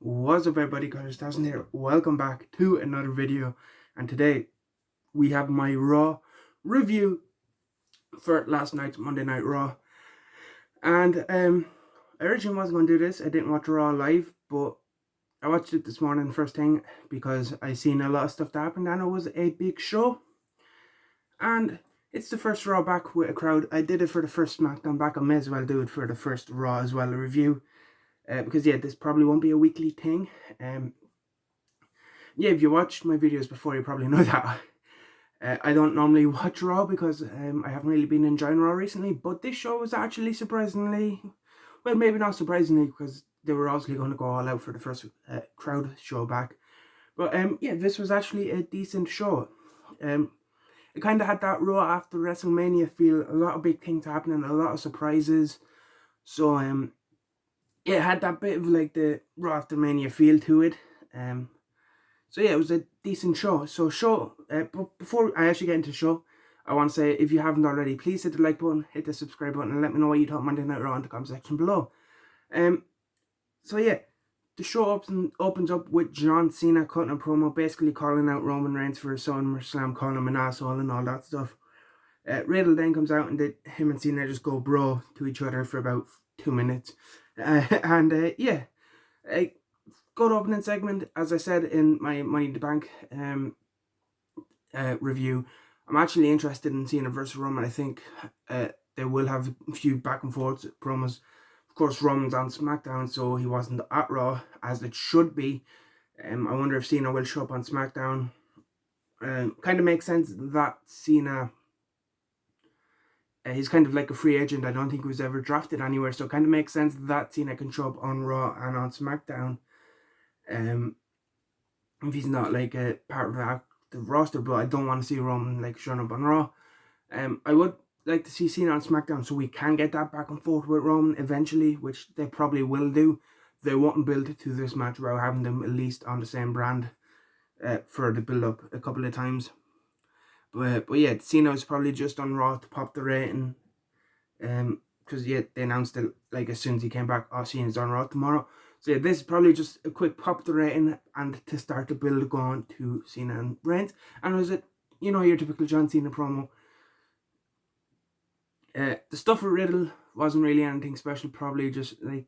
What's up everybody, Carlos Dawson here. Welcome back to another video, and today we have my Raw review for last night's Monday Night Raw. And I originally wasn't going to do this. I didn't watch Raw live, but I watched it this morning first thing because I seen a lot of stuff that happened and it was a big show. And it's the first Raw back with a crowd. I did it for the first SmackDown back. I may as well do it for the first Raw as well, a review. Because yeah, this probably won't be a weekly thing. Yeah, if you watched my videos before, you probably know that I don't normally watch Raw because I haven't really been enjoying Raw recently. But this show was actually surprisingly, well, maybe not surprisingly, because they were obviously going to go all out for the first crowd show back. But yeah, this was actually a decent show. It kind of had that Raw after WrestleMania feel. A lot of big things happening, a lot of surprises. So yeah, it had that bit of like the Raw after Mania feel to it. So yeah, it was a decent show. But before I actually get into the show, I want to say, if you haven't already, please hit the like button, hit the subscribe button, and let me know what you thought Monday Night Raw in the comment section below. So yeah, the show opens up with John Cena cutting a promo, basically calling out Roman Reigns for his SummerSlam, calling him an asshole and all that stuff. Riddle then comes out and him and Cena just go bro to each other for about 2 minutes. Yeah, good opening segment. As I said in my Money in the Bank review, I'm actually interested in seeing a versus Roman. I think they will have a few back and forth promos. Of course, Roman's on SmackDown, so he wasn't at Raw, as it should be. I wonder if Cena will show up on SmackDown. Kind of makes sense that Cena, he's kind of like a free agent. I don't think he was ever drafted anywhere, so it kind of makes sense that Cena can show up on Raw and on SmackDown. If he's not like a part of the active roster, but I don't want to see Roman like showing up on Raw. I would like to see Cena on SmackDown so we can get that back and forth with Roman eventually, which they probably will do. They won't build it to this match without having them at least on the same brand for the build up a couple of times. But yeah, Cena was probably just on Raw to pop the rating. Because yeah, they announced it like as soon as he came back, Cena's on Raw tomorrow. So yeah, this is probably just a quick pop the rating and to start the build going to Cena and Reigns. And was it, your typical John Cena promo. The stuff with Riddle wasn't really anything special, probably just like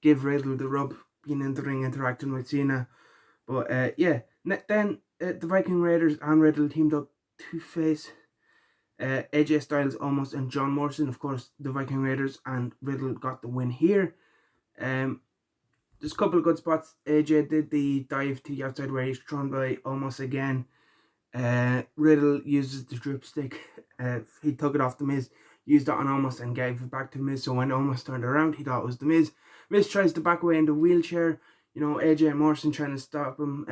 give Riddle the rub, being in the ring, interacting with Cena. But yeah, then the Viking Raiders and Riddle teamed up to face AJ Styles, Almost, and John Morrison. Of course, the Viking Raiders and Riddle got the win here. There's a couple of good spots. AJ did the dive to the outside where he's thrown by Almost again. Riddle uses the dripstick. He took it off the Miz, used it on Almost and gave it back to Miz. So when Almost turned around, he thought it was the Miz. Miz tries to back away in the wheelchair. AJ and Morrison trying to stop him.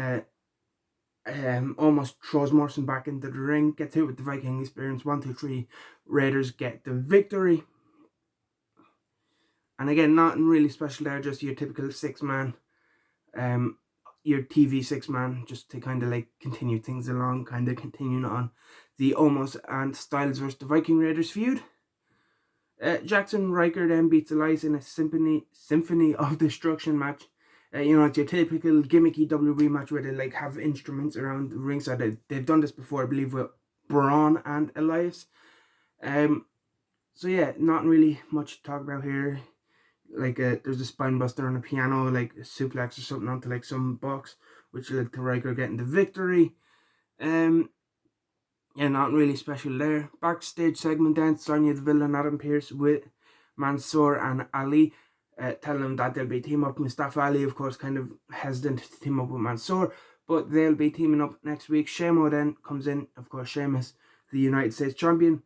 Almost throws Morrison back into the ring, gets hit with the Viking experience. 1, 2, 3. Raiders get the victory. And again, nothing really special there, just your typical 6-man, your TV 6-man, just to kind of like continue things along, kind of continuing on the Almost and Styles versus the Viking Raiders feud. Jackson Riker then beats Elias in a symphony of destruction match. It's your typical gimmicky WWE match where they like have instruments around the ringside. They've done this before, I believe, with Braun and Elias. So yeah, not really much to talk about here. Like there's a spine buster on a piano, like a suplex or something onto like some box, which led to Riker getting the victory. Yeah, not really special there. Backstage segment then, Sonya Deville and Adam Pearce with Mansoor and Ali, telling them that they'll be teaming up. Mustafa Ali, of course, kind of hesitant to team up with Mansoor, but they'll be teaming up next week. Shamo then comes in, of course, Sheamus, the United States champion,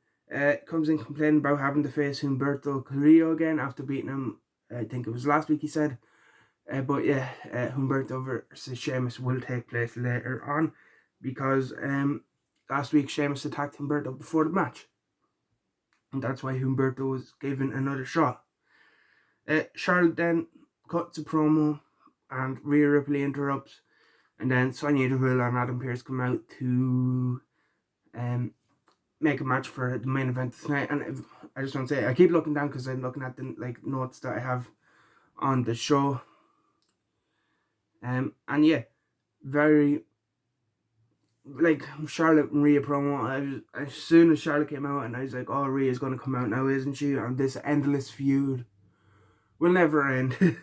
comes in complaining about having to face Humberto Carrillo again after beating him, I think it was last week he said. But yeah, Humberto versus Sheamus will take place later on because last week Sheamus attacked Humberto before the match, and that's why Humberto was given another shot. Charlotte then cuts a promo and Rhea Ripley interrupts, and then Sonya Deville and Adam Pearce come out to make a match for the main event tonight. And I just want to say, I keep looking down because I'm looking at the like notes that I have on the show. And yeah, very like Charlotte and Rhea promo. As soon as Charlotte came out, and I was like, "Oh, Rhea's gonna come out now, isn't she?" And this endless feud will never end.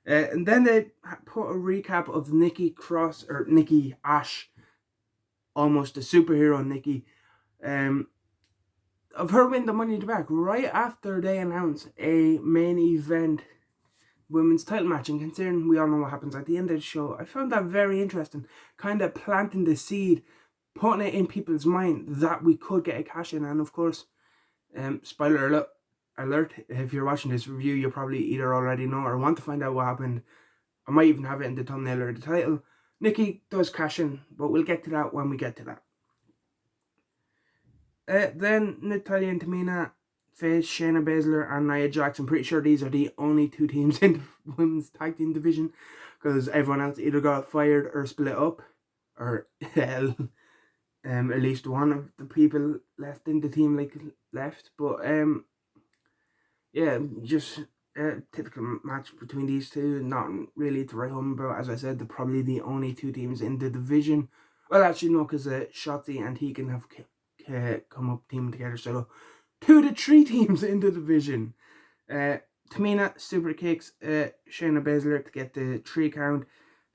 And then they put a recap of Nikki A.S.H, almost a superhero Nikki, um, of her winning the Money in the Bank right after they announced a main event women's title match. And considering we all know what happens at the end of the show, I found that very interesting. Kind of planting the seed, putting it in people's mind that we could get a cash in. And of course, spoiler alert, if you're watching this review, you probably either already know or want to find out what happened. I might even have it in the thumbnail or the title. Nikki does cash in, but we'll get to that when we get to that. Then Natalya and Tamina face Shayna Baszler and Nia Jax. I'm pretty sure these are the only two teams in the women's tag team division, because everyone else either got fired or split up, or hell, at least one of the people left in the team left. But yeah, just a typical match between these two. Not really to write home about. As I said, they're probably the only two teams in the division. Well, actually, no, because Shotzi and Tegan have come up teaming together. So 2 to 3 teams in the division. Tamina super kicks Shayna Baszler to get the 3 count.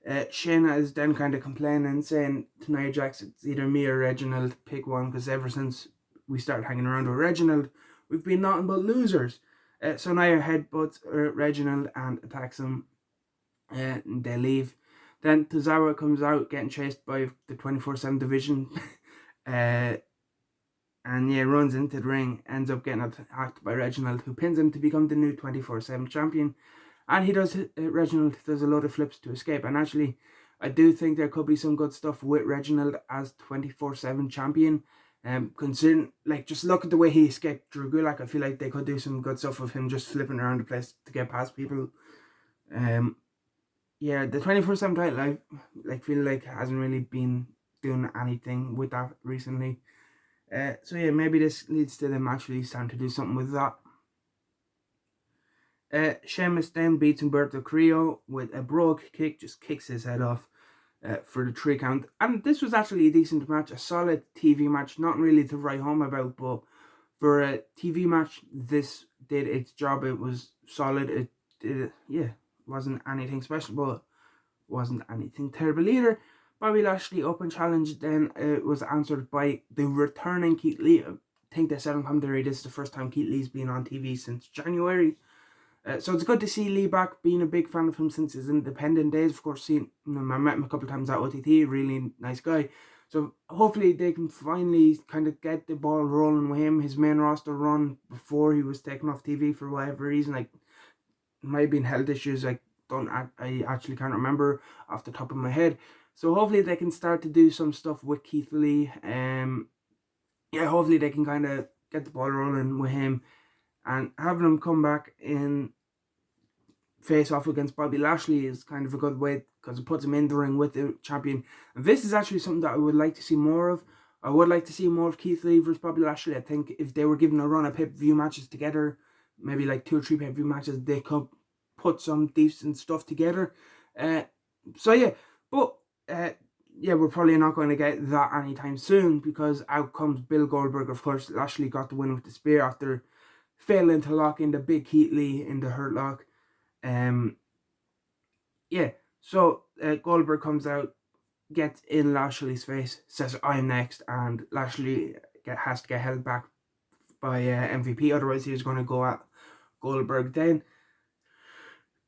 Shayna is then kind of complaining, saying to Nia Jax, it's either me or Reginald, pick one, because ever since we started hanging around with Reginald, we've been nothing but losers. So Nia headbutts Reginald and attacks him, and they leave. Then Tozawa comes out getting chased by the 24/7 division, and yeah, runs into the ring, ends up getting attacked by Reginald, who pins him to become the new 24/7 champion. And he does, Reginald does a load of flips to escape. And actually, I do think there could be some good stuff with Reginald as 24/7 champion. Considering, like, just look at the way he escaped Drew Gulak, I feel like they could do some good stuff with him just flipping around the place to get past people. Yeah, the 24/7 title, I feel like hasn't really been doing anything with that recently. So yeah, maybe this leads to them actually starting to do something with that. Sheamus then beats Humberto Carrillo with a brogue kick, just kicks his head off for the 3 count. And this was actually a decent match, a solid TV match, not really to write home about, but for a TV match, this did its job. It was solid. It did, yeah, wasn't anything special, but wasn't anything terrible either. Bobby Lashley open challenge then was answered by the returning Keith Lee. I think they said on commentary this is the first time Keith Lee's been on TV since January. So it's good to see Lee back, being a big fan of him since his independent days. Of course, I met him a couple of times at OTT, really nice guy. So hopefully they can finally kind of get the ball rolling with him. His main roster run before he was taken off TV for whatever reason, like, might have been health issues. I actually can't remember off the top of my head. So hopefully they can start to do some stuff with Keith Lee. Yeah, hopefully they can kind of get the ball rolling with him, and having him come back in face off against Bobby Lashley is kind of a good way, because it puts him in the ring with the champion. And this is actually something that I would like to see more of. I would like to see more of Keith Lee versus Bobby Lashley. I think if they were given a run of pay-per-view matches together, maybe like 2 or 3 pay-per-view matches, they could put some decent stuff together. So yeah, but yeah, we're probably not going to get that anytime soon, because out comes Bill Goldberg. Of course, Lashley got the win with the spear after failing to lock in the big Keith Lee in the Hurt Lock. Yeah, so Goldberg comes out, gets in Lashley's face, says I'm next, and Lashley has to get held back by MVP, otherwise he was going to go at Goldberg. Then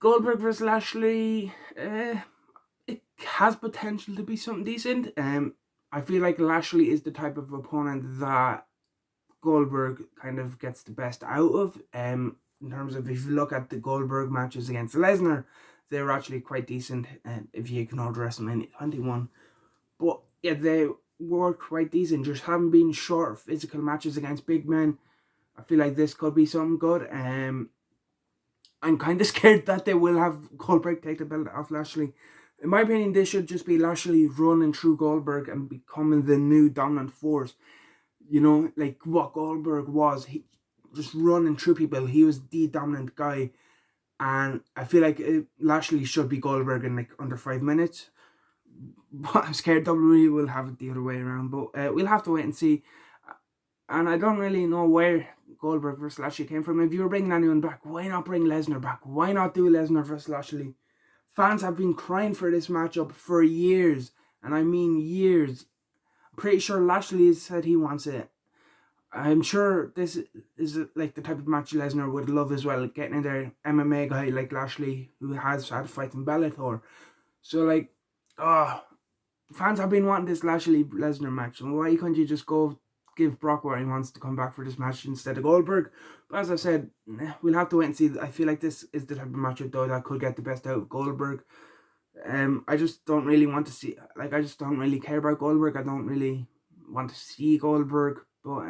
Goldberg versus Lashley, it has potential to be something decent. I feel like Lashley is the type of opponent that Goldberg kind of gets the best out of. In terms of, if you look at the Goldberg matches against Lesnar, they were actually quite decent, if you ignore WrestleMania 21. But yeah, they were quite decent. Just haven't been short physical matches against big men. I feel like this could be something good. I'm kind of scared that they will have Goldberg take the belt off Lashley. In my opinion, this should just be Lashley running through Goldberg and becoming the new dominant force. You know, like what Goldberg was, he just running through people. He was the dominant guy. and I feel like Lashley should be Goldberg in like under 5 minutes. But I'm scared WWE will have it the other way around. But we'll have to wait and see. And I don't really know where Goldberg versus Lashley came from. If you were bringing anyone back, why not bring Lesnar back? Why not do Lesnar versus Lashley? Fans have been crying for this matchup for years, and I mean years. I'm pretty sure Lashley has said he wants it. I'm sure this is like the type of match Lesnar would love as well, getting in there MMA guy like Lashley who has had a fight in Bellator. So like, oh, fans have been wanting this Lashley Lesnar match, and why couldn't you just go give Brock what he wants to come back for this match instead of Goldberg? But as I said, we'll have to wait and see. I feel like this is the type of matchup though that could get the best out of Goldberg. I just don't really want to see, like, I just don't really care about Goldberg. I don't really want to see Goldberg, but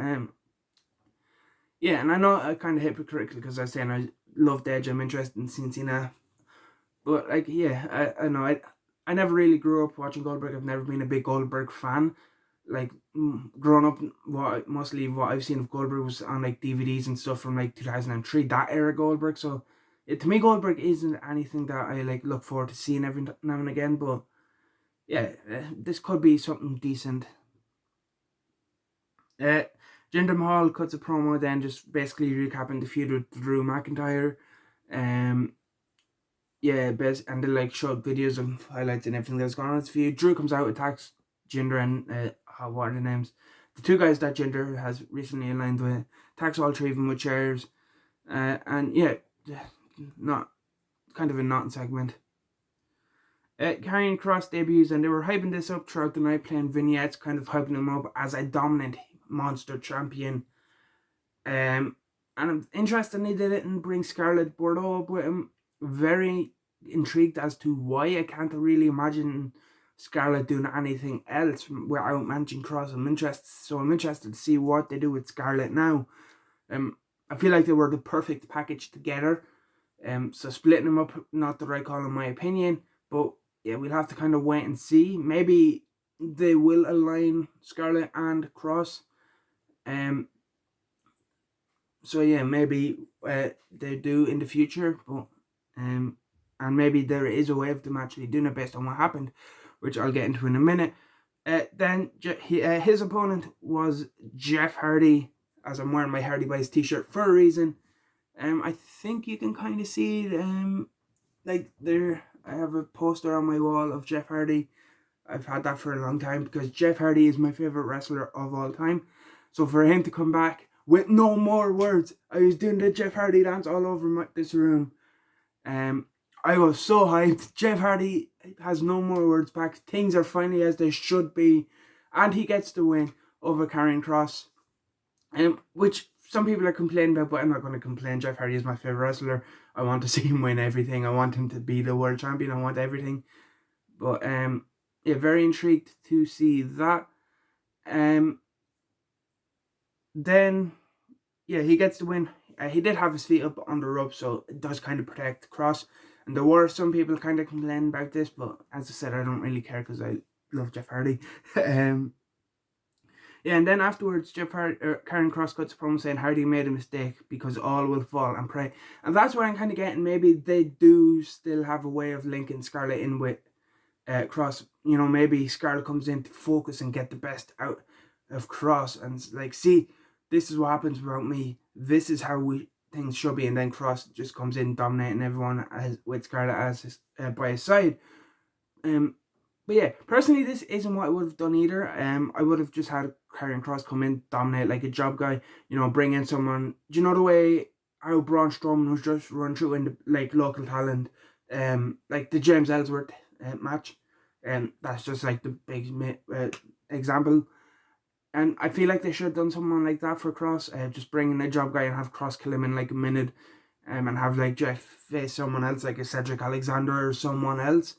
yeah, and I know I kind of hypocritical because I was saying I loved Edge. I'm interested in seeing Cena, but like, yeah, I know I never really grew up watching Goldberg. I've never been a big Goldberg fan. Like, growing up, mostly what I've seen of Goldberg was on like DVDs and stuff from like 2003, that era Goldberg. So to me, Goldberg isn't anything that I like look forward to seeing every now and again. But yeah, this could be something decent. Jinder Mahal cuts a promo, then just basically recapping the feud with Drew McIntyre. Yeah, and they like showed videos of highlights and everything that's going on in this feud. Drew comes out, attacks Jinder and what are the names? The two guys that Jinder has recently aligned with. Attacks all three of them with chairs. And yeah, not kind of a non-segment. Karrion Kross debuts, and they were hyping this up throughout the night, playing vignettes, kind of hyping him up as a dominant monster champion. And I'm interested they didn't bring Scarlett Bordeaux up with him. Very intrigued as to why. I can't really imagine Scarlett doing anything else without managing Kross. I'm interested to see what they do with Scarlett now. I feel like they were the perfect package together. So splitting them up, not the right call in my opinion. But yeah, we'll have to kind of wait and see. Maybe they will align Scarlett and Kross. So yeah, maybe they do in the future, but and maybe there is a way of them actually doing it based on what happened, which I'll get into in a minute. Then his opponent was Jeff Hardy, as I'm wearing my Hardy Boys t-shirt for a reason. I think you can kind of see like there. I have a poster on my wall of Jeff Hardy. I've had that for a long time because Jeff Hardy is my favorite wrestler of all time. So for him to come back with no more words, I was doing the Jeff Hardy dance all over this room. I was so hyped. Jeff Hardy has no more words back. Things are finally as they should be, and he gets the win over Karrion Kross. Which some people are complaining about, but I'm not going to complain. Jeff Hardy is my favorite wrestler. I want to see him win everything. I want him to be the world champion. I want everything. But yeah, very intrigued to see that. Then yeah, he gets the win. He did have his feet up on the rope, so it does kind of protect Kross. And there were some people kind of complaining about this, but as I said, I don't really care because I love Jeff Hardy. Yeah, and then afterwards, Karrion Kross cuts a promo saying Hardy made a mistake because all will fall and pray. And that's where I'm kind of getting, maybe they do still have a way of linking Scarlett in with Kross. You know, maybe Scarlett comes in to focus and get the best out of Kross and like, see, this is what happens about me. This is how things should be. And then Kross just comes in dominating everyone with Scarlett as by his side. But yeah, personally, this isn't what I would have done either. I would have just had Karrion Kross come in, dominate like a job guy. You know, bring in someone. Do you know the way how Braun Strowman was just run through in the like local talent, like the James Ellsworth match, that's just like the big example. And I feel like they should have done someone like that for Kross. Just bring in a job guy and have Kross kill him in like a minute, and have like Jeff face someone else, like a Cedric Alexander or someone else.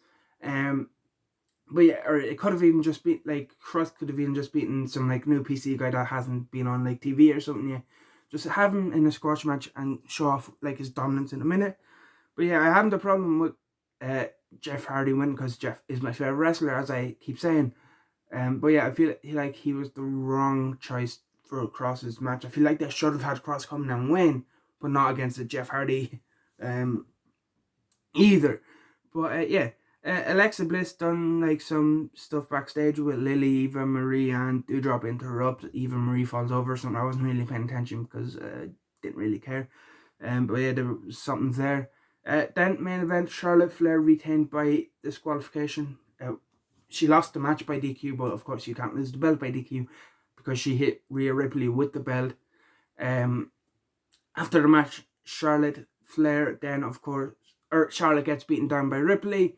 But yeah, or it could have even just been like Kross could have even just beaten some like new PC guy that hasn't been on like TV or something. Yeah, just have him in a squash match and show off like his dominance in a minute. But yeah, I haven't a problem with Jeff Hardy winning because Jeff is my favorite wrestler, as I keep saying. But yeah, I feel like he was the wrong choice for Kross's match. I feel like they should have had Kross come and win, but not against a Jeff Hardy. either. But yeah, Alexa Bliss done like some stuff backstage with Lily, Eva Marie, and Doudrop interrupt. Eva Marie falls over, something I wasn't really paying attention because I didn't really care. But yeah, there was something there. Then main event, Charlotte Flair retained by disqualification. She lost the match by DQ, but of course you can't lose the belt by DQ because she hit Rhea Ripley with the belt. After the match, Charlotte Flair then, of course, Charlotte gets beaten down by Ripley.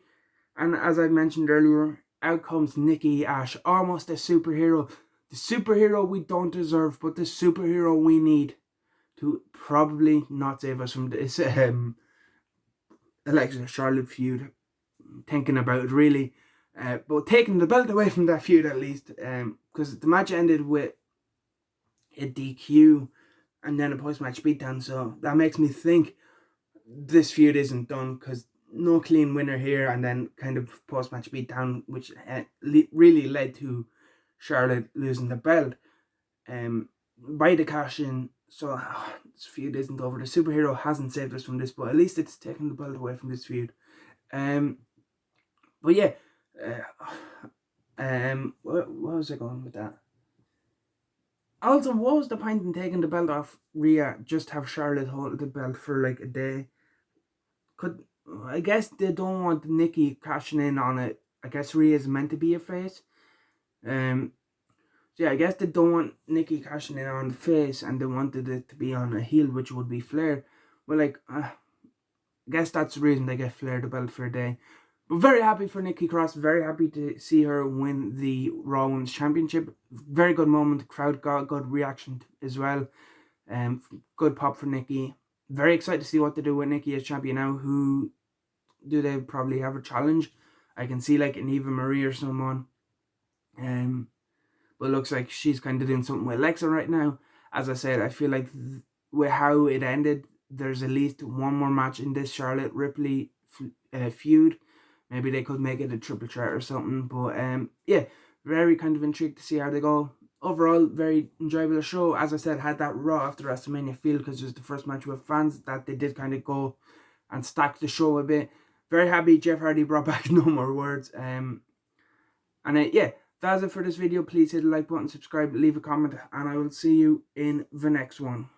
And as I mentioned earlier, out comes Nikki A.S.H, almost a superhero. The superhero we don't deserve, but the superhero we need to probably not save us from this Alexa Charlotte feud. Thinking about it really. But taking the belt away from that feud at least. Because the match ended with a DQ and then a post-match beatdown. So that makes me think this feud isn't done because no clean winner here, and then kind of post-match beatdown, which really led to Charlotte losing the belt by the cash-in. So this feud isn't over. The superhero hasn't saved us from this, but at least it's taken the belt away from this feud. But yeah, what was I going with that? Also, what was the point in taking the belt off Rhea? Just have Charlotte hold the belt for like a day. I guess they don't want Nikki cashing in on it. I guess Rhea is meant to be a face. So yeah, I guess they don't want Nikki cashing in on the face, and they wanted it to be on a heel, which would be Flair. But like, I guess that's the reason they get Flair the belt for a day. But very happy for Nikki Cross. Very happy to see her win the Raw Women's Championship. Very good moment. The crowd got good reaction as well. Good pop for Nikki. Very excited to see what they do with Nikki as champion now. Who do they probably have a challenge? I can see like an Eva Marie or someone. But it looks like she's kind of doing something with Alexa right now. As I said, I feel like with how it ended, there's at least one more match in this Charlotte Ripley feud. Maybe they could make it a triple threat or something. But yeah, very kind of intrigued to see how they go. Overall, very enjoyable show. As I said, had that Raw after WrestleMania feel because it was the first match with fans that they did kind of go and stack the show a bit. Very happy Jeff Hardy brought back No More Words. And yeah, that's it for this video. Please hit the like button, subscribe, leave a comment, and I will see you in the next one.